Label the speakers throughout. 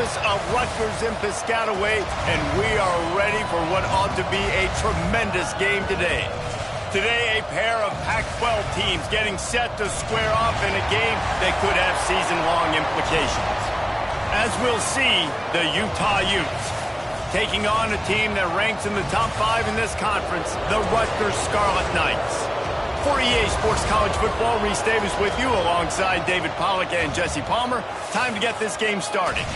Speaker 1: campus of Rutgers in Piscataway, and we are ready for what ought to be a tremendous game today. Today, a pair of Pac-12 teams getting set to square off in a game that could have season-long implications. As we'll see, the Utah Utes taking on a team that ranks in the top 5 in this conference, the Rutgers Scarlet Knights. For EA Sports College Football, Reese Davis with you alongside David Pollack and Jesse Palmer. Time to get this game started.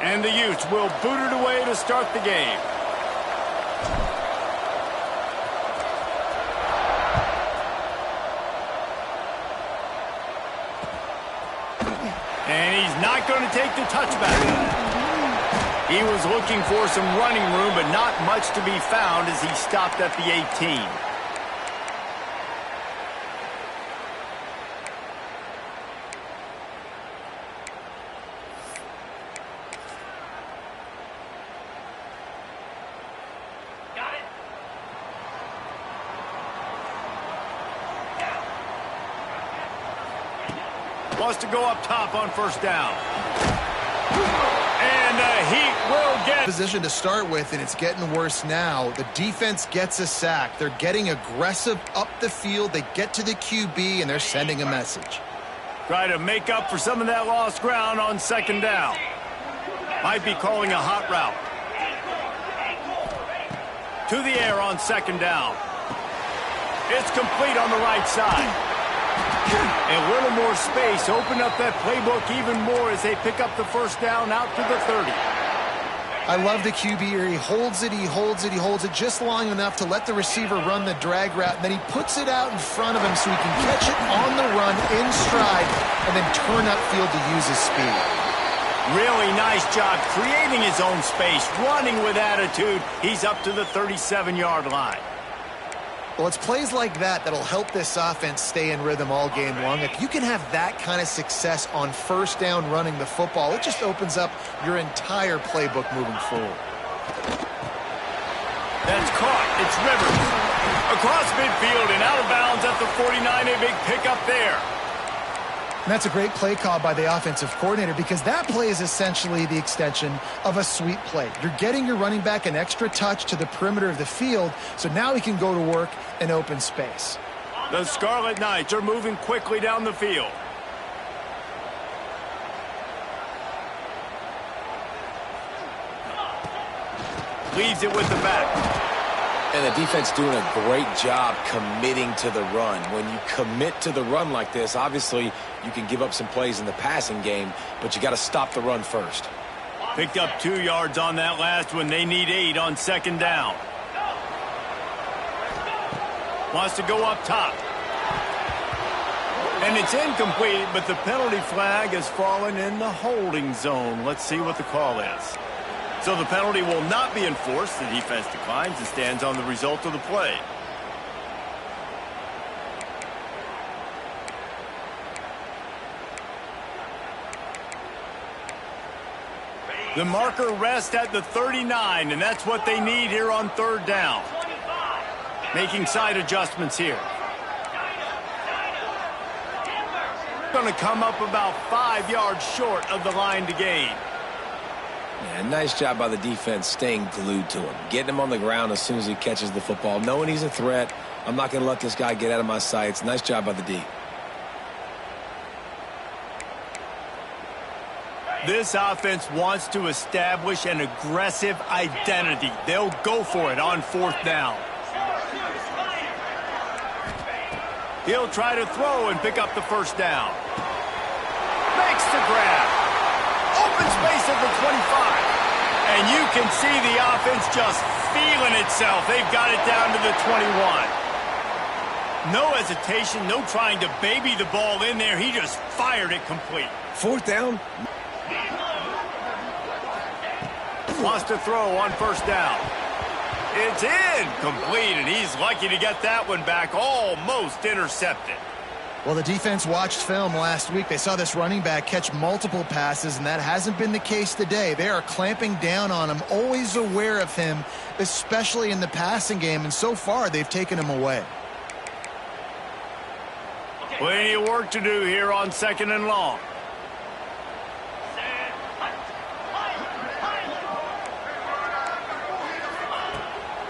Speaker 1: And the Utes will boot it away to start the game. And he's not going to take the touchback. He was looking for some running room, but not much to be found as he stopped at the 18. Wants to go up top on first down. And the Heat will get
Speaker 2: position to start with, and it's getting worse now. The defense gets a sack. They're getting aggressive up the field. They get to the QB, and they're sending a message.
Speaker 1: Try to make up for some of that lost ground on second down. Might be calling a hot route. To the air on second down. It's complete on the right side. A little more space, open up that playbook even more as they pick up the first down out to the 30.
Speaker 2: I love the QB here. He holds it, he holds it, he holds it just long enough to let the receiver run the drag route, and then he puts it out in front of him so he can catch it on the run in stride and then turn upfield to use his speed.
Speaker 1: Really nice job creating his own space, running with attitude. He's up to the 37-yard line.
Speaker 2: Well, it's plays like that that'll help this offense stay in rhythm all game long. If you can have that kind of success on first down running the football, it just opens up your entire playbook moving forward.
Speaker 1: That's caught. It's Rivers. Across midfield and out of bounds at the 49. A big pickup there.
Speaker 2: And that's a great play call by the offensive coordinator because that play is essentially the extension of a sweep play. You're getting your running back an extra touch to the perimeter of the field, so now he can go to work in open space.
Speaker 1: The Scarlet Knights are moving quickly down the field. Leaves it with the back.
Speaker 3: And the defense doing a great job committing to the run. When you commit to the run like this, obviously you can give up some plays in the passing game, but you got to stop the run first.
Speaker 1: Picked up 2 yards on that last one. They need 8 on second down. Wants to go up top. And it's incomplete, but the penalty flag has fallen in the holding zone. Let's see what the call is. So the penalty will not be enforced. The defense declines and stands on the result of the play. The marker rests at the 39, and that's what they need here on third down. Making side adjustments here. Going to come up about 5 yards short of the line to gain.
Speaker 3: Yeah, nice job by the defense staying glued to him. Getting him on the ground as soon as he catches the football. Knowing he's a threat, I'm not going to let this guy get out of my sights. Nice job by the D.
Speaker 1: This offense wants to establish an aggressive identity. They'll go for it on fourth down. He'll try to throw and pick up the first down. Makes the grab. Open space at the 25. And you can see the offense just feeling itself. They've got it down to the 21. No hesitation, no trying to baby the ball in there. He just fired it complete.
Speaker 3: Fourth down.
Speaker 1: Wants to throw on first down. It's incomplete, and he's lucky to get that one back, almost intercepted.
Speaker 2: Well, the defense watched film last week. They saw this running back catch multiple passes, and that hasn't been the case today. They are clamping down on him, always aware of him, especially in the passing game, and so far they've taken him away.
Speaker 1: Plenty of work to do here on 2nd and long.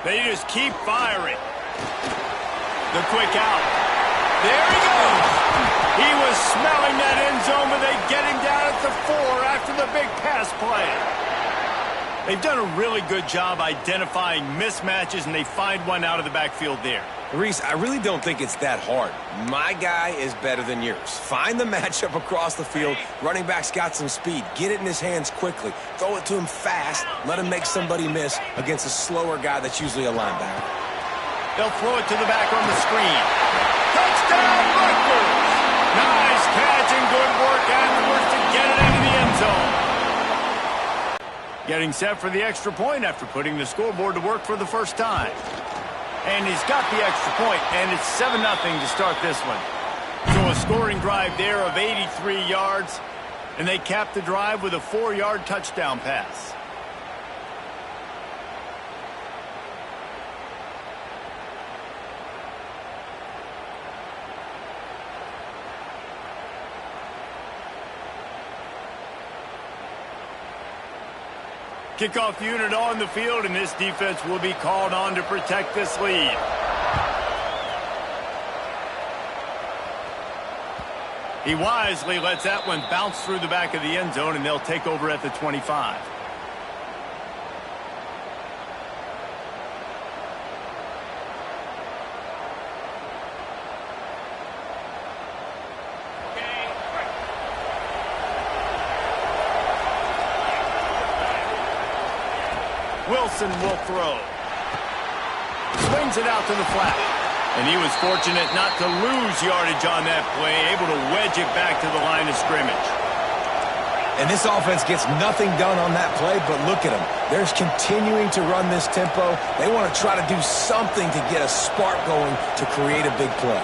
Speaker 1: They just keep firing. The quick out. There he goes. He was smelling that end zone, but they get him down at the 4 after the big pass play. They've done a really good job identifying mismatches, and they find one out of the backfield there.
Speaker 3: Reese, I really don't think it's that hard. My guy is better than yours. Find the matchup across the field. Running back's got some speed. Get it in his hands quickly. Throw it to him fast. Let him make somebody miss against a slower guy that's usually a linebacker.
Speaker 1: They'll throw it to the back on the screen. Touchdown, Rutgers! Nice catch and good work afterwards to get it into the end zone. Getting set for the extra point after putting the scoreboard to work for the first time. And he's got the extra point, and it's 7-0 to start this one. So a scoring drive there of 83 yards, and they cap the drive with a 4-yard touchdown pass. Kickoff unit on the field, and this defense will be called on to protect this lead. He wisely lets that one bounce through the back of the end zone, and they'll take over at the 25. Wilson will throw. Swings it out to the flat. And he was fortunate not to lose yardage on that play, able to wedge it back to the line of scrimmage.
Speaker 3: And this offense gets nothing done on that play, but look at them. They're continuing to run this tempo. They want to try to do something to get a spark going to create a big play.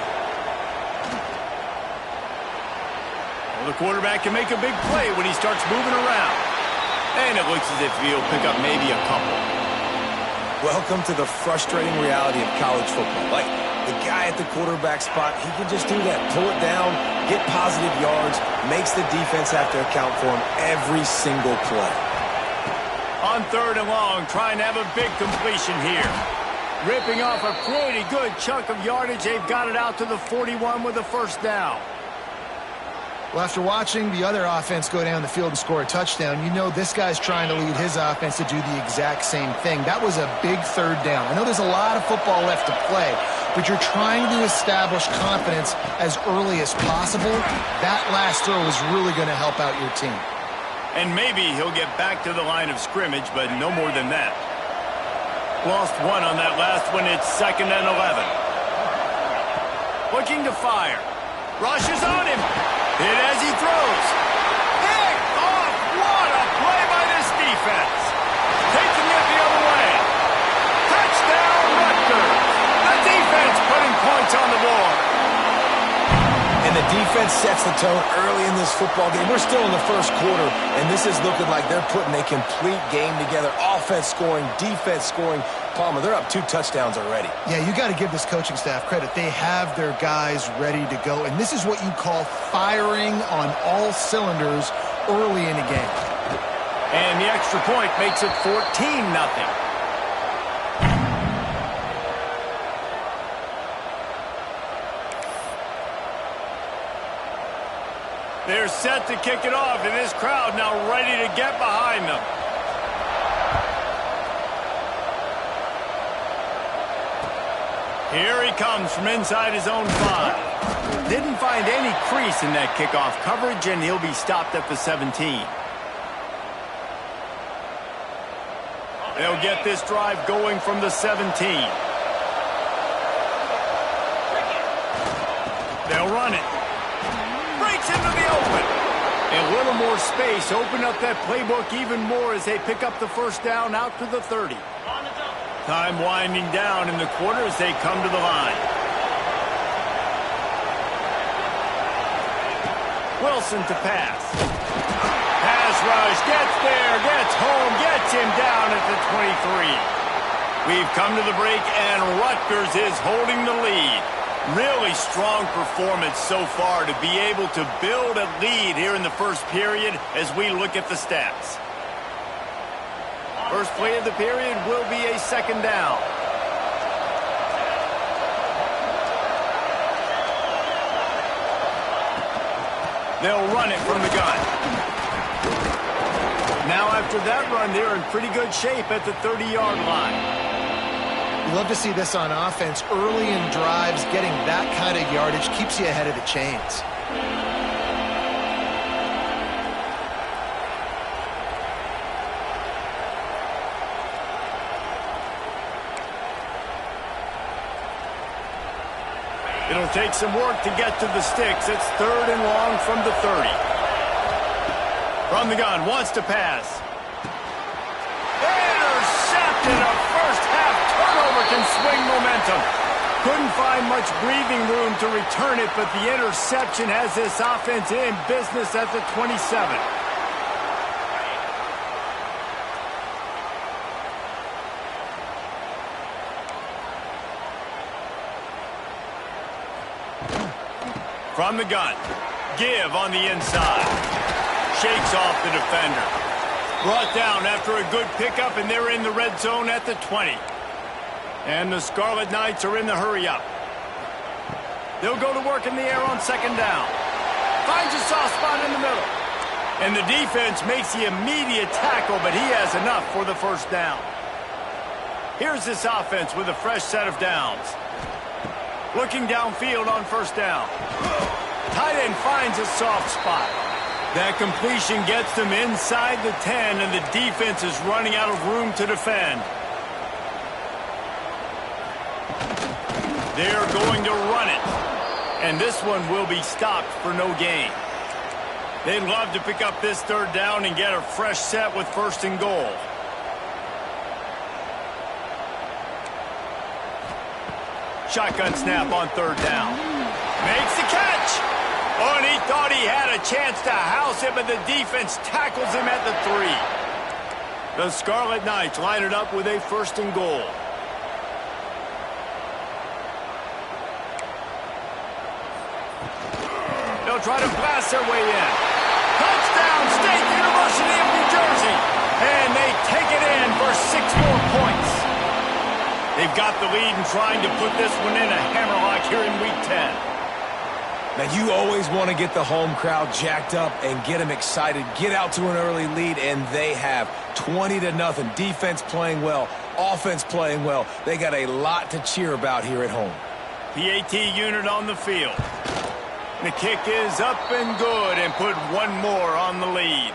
Speaker 1: Well, the quarterback can make a big play when he starts moving around. And it looks as if he'll pick up maybe a couple.
Speaker 3: Welcome to the frustrating reality of college football. Like, the guy at the quarterback spot, he can just do that. Pull it down, get positive yards, makes the defense have to account for him every single play.
Speaker 1: On 3rd and long, trying to have a big completion here. Ripping off a pretty good chunk of yardage. They've got it out to the 41 with a first down.
Speaker 2: Well, after watching the other offense go down the field and score a touchdown, you know this guy's trying to lead his offense to do the exact same thing. That was a big 3rd down. I know there's a lot of football left to play, but you're trying to establish confidence as early as possible. That last throw is really going to help out your team.
Speaker 1: And maybe he'll get back to the line of scrimmage, but no more than that. Lost one on that last one. It's 2nd and 11. Looking to fire. Rushes on him. Hit as he throws. Picked off. What a play by this defense. Taking it the other way. Touchdown, Rutgers. The defense putting points on the board.
Speaker 3: And the defense sets the tone early in this football game. We're still in the first quarter, and this is looking like they're putting a complete game together. Offense scoring, defense scoring. Palmer, they're up 2 touchdowns already.
Speaker 2: Yeah, you got to give this coaching staff credit. They have their guys ready to go, and this is what you call firing on all cylinders early in a game.
Speaker 1: And the extra point makes it 14-0. They're set to kick it off, and this crowd now ready to get behind them. Here he comes from inside his own 5. Didn't find any crease in that kickoff coverage, and he'll be stopped at the 17. They'll get this drive going from the 17. They'll run it. Breaks into the open. A little more space. Open up that playbook even more as they pick up the first down out to the 30. Time winding down in the quarter as they come to the line. Wilson to pass. Pass rush, gets there, gets home, gets him down at the 23. We've come to the break, and Rutgers is holding the lead. Really strong performance so far to be able to build a lead here in the first period as we look at the stats. First play of the period will be a second down. They'll run it from the gun. Now after that run, they're in pretty good shape at the 30-yard line.
Speaker 2: You love to see this on offense. Early in drives, getting that kind of yardage keeps you ahead of the chains.
Speaker 1: It'll take some work to get to the sticks. It's third and long from the 30. From the gun, wants to pass. Intercepted. A first-half turnover can swing momentum. Couldn't find much breathing room to return it, but the interception has this offense in business at the 27. From the gun, give on the inside. Shakes off the defender. Brought down after a good pickup, and they're in the red zone at the 20. And the Scarlet Knights are in the hurry-up. They'll go to work in the air on second down. Finds a soft spot in the middle. And the defense makes the immediate tackle, but he has enough for the first down. Here's this offense with a fresh set of downs. Looking downfield on first down. Tight end finds a soft spot. That completion gets them inside the 10, and the defense is running out of room to defend. They're going to run it. And this one will be stopped for no gain. They'd love to pick up this third down and get a fresh set with first and goal. Shotgun snap on third down. Makes the catch. Oh, and he thought he had a chance to house him, but the defense tackles him at the 3. The Scarlet Knights line it up with a first and goal. They'll try to blast their way in. Touchdown, State University of New Jersey. And they take it in for 6 more points. They've got the lead and trying to put this one in a hammerlock here in Week 10.
Speaker 3: Now, you always want to get the home crowd jacked up and get them excited. Get out to an early lead, and they have 20-0. Defense playing well, offense playing well. They got a lot to cheer about here at home.
Speaker 1: PAT unit on the field. The kick is up and good and put one more on the lead.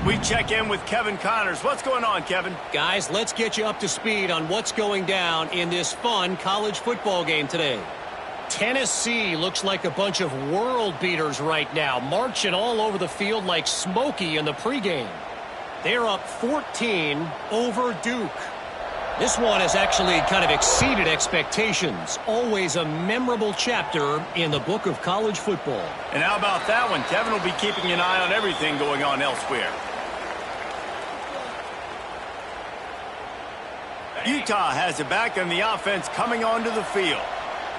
Speaker 1: We check in with Kevin Connors. What's going on, Kevin?
Speaker 4: Guys, let's get you up to speed on what's going down in this fun college football game today. Tennessee looks like a bunch of world beaters right now, marching all over the field like Smokey in the pregame. They're up 14 over Duke. This one has actually kind of exceeded expectations. Always a memorable chapter in the book of college football.
Speaker 1: And how about that one? Kevin will be keeping an eye on everything going on elsewhere. Utah has it back, and the offense coming onto the field.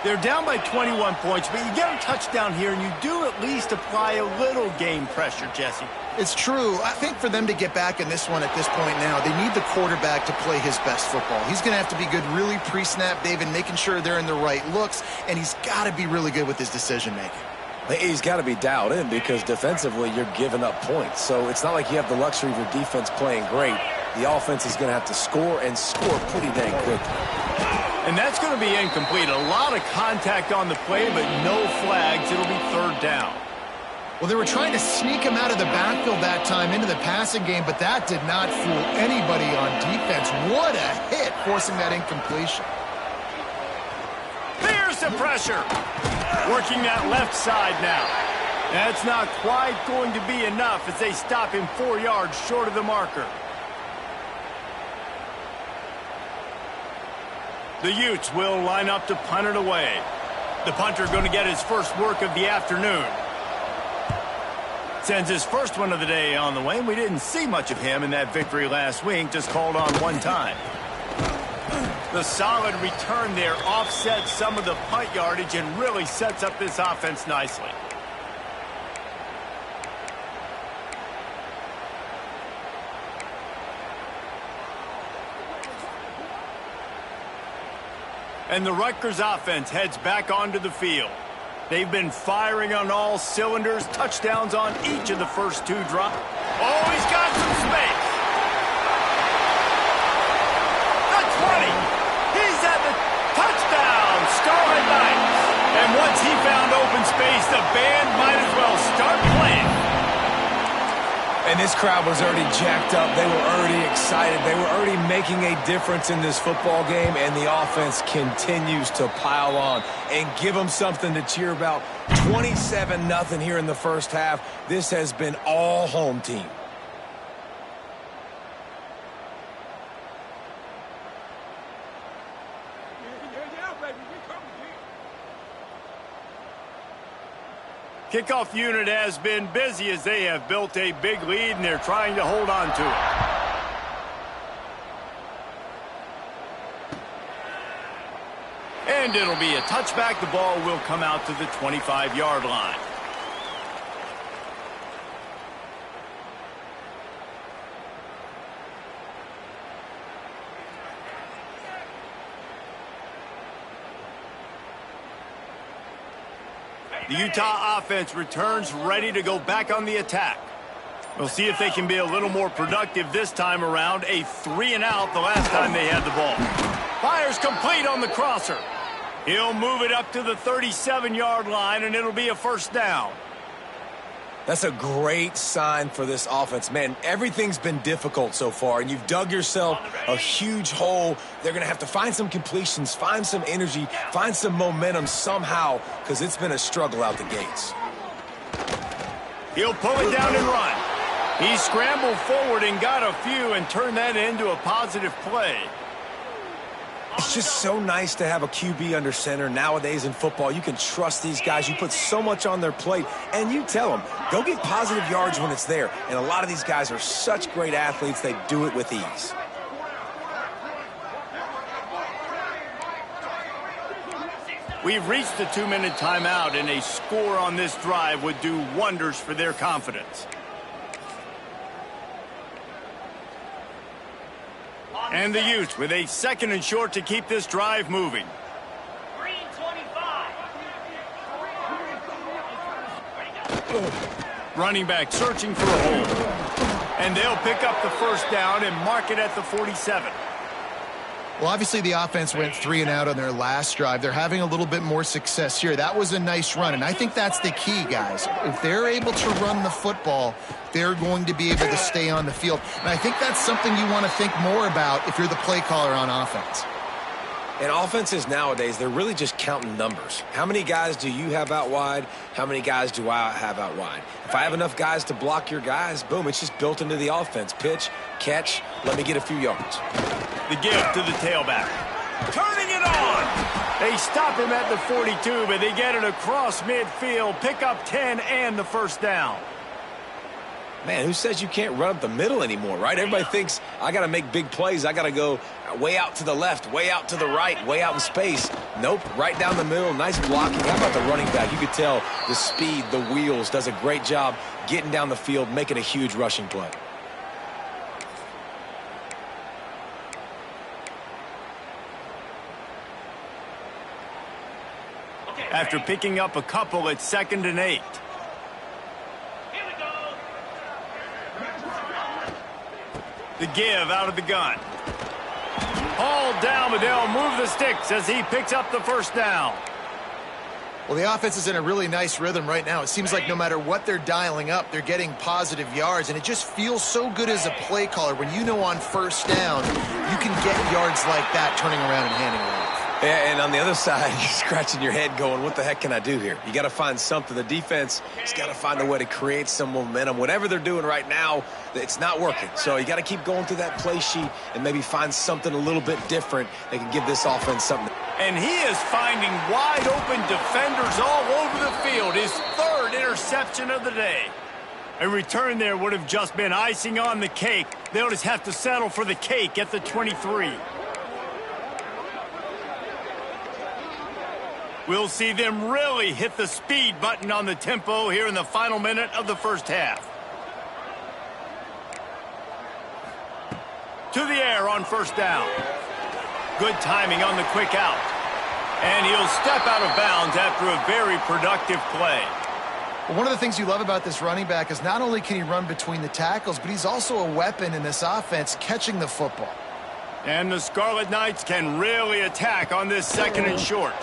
Speaker 1: They're down by 21 points, but you get a touchdown here, and you do at least apply a little game pressure, Jesse.
Speaker 2: It's true. I think for them to get back in this one at this point now, they need the quarterback to play his best football. He's going to have to be good really pre-snap, David, making sure they're in the right looks, and he's got to be really good with his decision-making.
Speaker 3: He's got to be dialed in because defensively you're giving up points. So it's not like you have the luxury of your defense playing great. The offense is going to have to score and score pretty dang quickly.
Speaker 1: And that's going to be incomplete. A lot of contact on the play, but no flags. It'll be third down.
Speaker 2: Well, they were trying to sneak him out of the backfield that time into the passing game, but that did not fool anybody on defense. What a hit, forcing that incompletion.
Speaker 1: There's the pressure. Working that left side now. That's not quite going to be enough as they stop him 4 yards short of the marker. The Utes will line up to punt it away. The punter going to get his first work of the afternoon. Sends his first one of the day on the way. We didn't see much of him in that victory last week, just called on one time. The solid return there offsets some of the punt yardage and really sets up this offense nicely. And the Rutgers offense heads back onto the field. They've been firing on all cylinders, touchdowns on each of the first 2 drops. Oh, he's got some space. The 20. He's at the touchdown. Scarlet Knights. And once he found open space, the band might as well start playing.
Speaker 3: And this crowd was already jacked up. They were already excited. They were already making a difference in this football game, and the offense continues to pile on and give them something to cheer about. 27-0 here in the first half. This has been all home team.
Speaker 1: Kickoff unit has been busy as they have built a big lead, and they're trying to hold on to it. And it'll be a touchback. The ball will come out to the 25-yard line. The Utah offense returns ready to go back on the attack. We'll see if they can be a little more productive this time around. A 3-and-out the last time they had the ball. Fires complete on the crosser. He'll move it up to the 37-yard line, and it'll be a first down.
Speaker 3: That's a great sign for this offense. Man, everything's been difficult so far, and you've dug yourself a huge hole. They're going to have to find some completions, find some energy, find some momentum somehow, because it's been a struggle out the gates.
Speaker 1: He'll pull it down and run. He scrambled forward and got a few and turned that into a positive play.
Speaker 3: It's just so nice to have a QB under center nowadays in football. You can trust these guys. You put so much on their plate, and you tell them, go get positive yards when it's there. And a lot of these guys are such great athletes, they do it with ease.
Speaker 1: We've reached the 2-minute timeout, and a score on this drive would do wonders for their confidence. And the Utes with a 2nd and short to keep this drive moving. Running back searching for a hole. And they'll pick up the first down and mark it at the 47.
Speaker 2: Well, obviously the offense went 3-and-out on their last drive. They're having a little bit more success here. That was a nice run, and I think that's the key, guys. If they're able to run the football, they're going to be able to stay on the field. And I think that's something you want to think more about if you're the play caller on offense.
Speaker 3: And offenses nowadays, they're really just counting numbers. How many guys do you have out wide? How many guys do I have out wide? If I have enough guys to block your guys, boom, it's just built into the offense. Pitch, catch, let me get a few yards.
Speaker 1: The give to the tailback. Turning it on! They stop him at the 42, but they get it across midfield. Pick up 10 and the first down.
Speaker 3: Man, who says you can't run up the middle anymore, right? Everybody thinks I got to make big plays. I got to go way out to the left, way out to the right, way out in space. Nope, right down the middle. Nice blocking. How about the running back? You could tell the speed, the wheels, does a great job getting down the field, making a huge rushing play.
Speaker 1: After picking up a couple, it's 2nd and 8. The give out of the gun. Hauled down, but they'll move the sticks as he picks up the first down.
Speaker 2: Well, the offense is in a really nice rhythm right now. It seems like no matter what they're dialing up, they're getting positive yards, and it just feels so good as a play caller when you know on first down you can get yards like that turning around and handing it off.
Speaker 3: Yeah, and on the other side, you're scratching your head going, what the heck can I do here? You got to find something. The defense has got to find a way to create some momentum. Whatever they're doing right now, it's not working. So you got to keep going through that play sheet and maybe find something a little bit different that can give this offense something.
Speaker 1: And he is finding wide open defenders all over the field. His 3rd interception of the day. A return there would have just been icing on the cake. They'll just have to settle for the cake at the 23. We'll see them really hit the speed button on the tempo here in the final minute of the first half. To the air on first down. Good timing on the quick out. And he'll step out of bounds after a very productive play.
Speaker 2: Well, one of the things you love about this running back is not only can he run between the tackles, but he's also a weapon in this offense catching the football.
Speaker 1: And the Scarlet Knights can really attack on this second and short.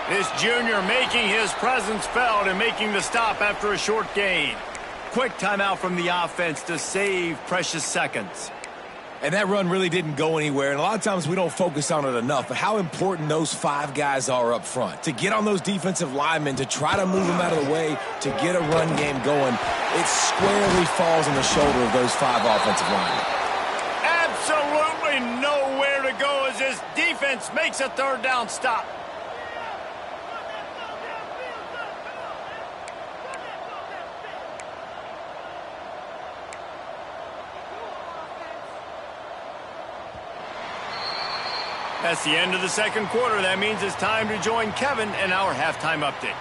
Speaker 1: This junior making his presence felt and making the stop after a short gain. Quick timeout from the offense to save precious seconds.
Speaker 3: And that run really didn't go anywhere, and a lot of times we don't focus on it enough, but how important those 5 guys are up front. To get on those defensive linemen, to try to move them out of the way, to get a run game going, it squarely falls on the shoulder of those 5 offensive linemen.
Speaker 1: Absolutely nowhere to go as this defense makes a third down stop. That's the end of the second quarter. That means it's time to join Kevin in our halftime update.